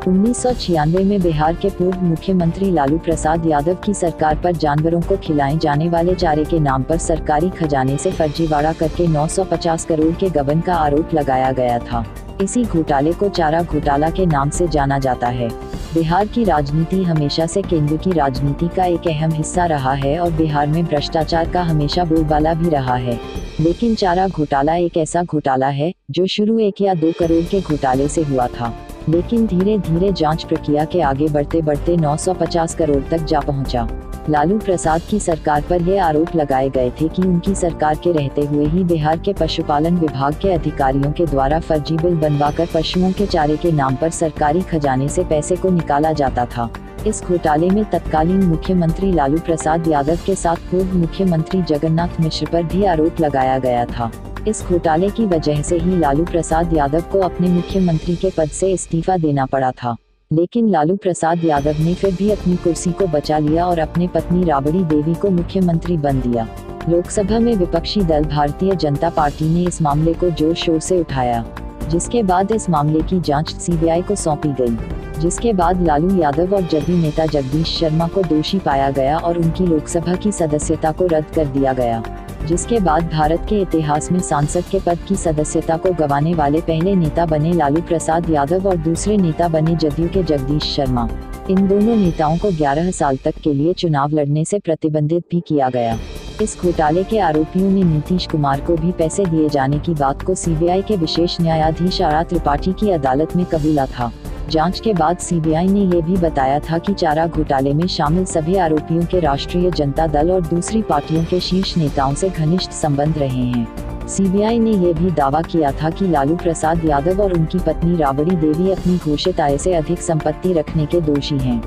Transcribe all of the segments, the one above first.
1996 में बिहार के पूर्व मुख्यमंत्री लालू प्रसाद यादव की सरकार पर जानवरों को खिलाए जाने वाले चारे के नाम पर सरकारी खजाने से फर्जीवाड़ा करके 950 करोड़ के गबन का आरोप लगाया गया था। इसी घोटाले को चारा घोटाला के नाम से जाना जाता है। बिहार की राजनीति हमेशा से केंद्र की राजनीति का एक अहम हिस्सा रहा है और बिहार में भ्रष्टाचार का हमेशा बोलबाला भी रहा है। लेकिन चारा घोटाला एक ऐसा घोटाला है जो शुरू 1 या 2 करोड़ के घोटाले से हुआ था, लेकिन धीरे धीरे जांच प्रक्रिया के आगे बढ़ते बढ़ते 950 करोड़ तक जा पहुंचा। लालू प्रसाद की सरकार पर यह आरोप लगाए गए थे कि उनकी सरकार के रहते हुए ही बिहार के पशुपालन विभाग के अधिकारियों के द्वारा फर्जी बिल बनवाकर पशुओं के चारे के नाम पर सरकारी खजाने से पैसे को निकाला जाता था। इस घोटाले में तत्कालीन मुख्यमंत्री लालू प्रसाद यादव के साथ पूर्व मुख्यमंत्री जगन्नाथ मिश्र पर भी आरोप लगाया गया था। इस घोटाले की वजह से ही लालू प्रसाद यादव को अपने मुख्यमंत्री के पद से इस्तीफा देना पड़ा था। लेकिन लालू प्रसाद यादव ने फिर भी अपनी कुर्सी को बचा लिया और अपनी पत्नी राबड़ी देवी को मुख्यमंत्री बन दिया। लोकसभा में विपक्षी दल भारतीय जनता पार्टी ने इस मामले को जोर शोर से उठाया, जिसके बाद इस मामले की जांच सीबीआई को सौंपी गई। जिसके बाद लालू यादव और जदयू नेता जगदीश शर्मा को दोषी पाया गया और उनकी लोकसभा की सदस्यता को रद्द कर दिया गया। जिसके बाद भारत के इतिहास में सांसद के पद की सदस्यता को गंवाने वाले पहले नेता बने लालू प्रसाद यादव और दूसरे नेता बने जदयू के जगदीश शर्मा। इन दोनों नेताओं को 11 साल तक के लिए चुनाव लड़ने से प्रतिबंधित भी किया गया। इस घोटाले के आरोपियों ने नीतीश कुमार को भी पैसे दिए जाने की बात को सीबीआई के विशेष न्यायाधीश आर त्रिपाठी की अदालत में कबूला था। जांच के बाद सीबीआई ने यह भी बताया था कि चारा घोटाले में शामिल सभी आरोपियों के राष्ट्रीय जनता दल और दूसरी पार्टियों के शीर्ष नेताओं से घनिष्ठ संबंध रहे हैं। सीबीआई ने यह भी दावा किया था कि लालू प्रसाद यादव और उनकी पत्नी राबड़ी देवी अपनी घोषित आय से अधिक संपत्ति रखने के दोषी हैं।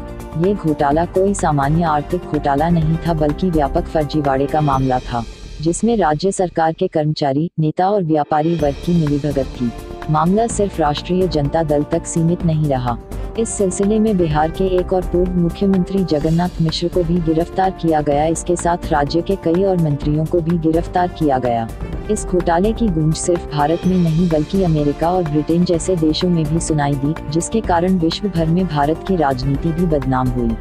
ये घोटाला कोई सामान्य आर्थिक घोटाला नहीं था, बल्कि व्यापक फर्जीवाड़े का मामला था, जिसमें राज्य सरकार के कर्मचारी, नेता और व्यापारी वर्ग की मिलीभगत थी। मामला सिर्फ राष्ट्रीय जनता दल तक सीमित नहीं रहा। इस सिलसिले में बिहार के एक और पूर्व मुख्यमंत्री जगन्नाथ मिश्र को भी गिरफ्तार किया गया। इसके साथ राज्य के कई और मंत्रियों को भी गिरफ्तार किया गया। इस घोटाले की गूंज सिर्फ भारत में नहीं बल्कि अमेरिका और ब्रिटेन जैसे देशों में भी सुनाई दी, जिसके कारण विश्व भर में भारत की राजनीति भी बदनाम हुई।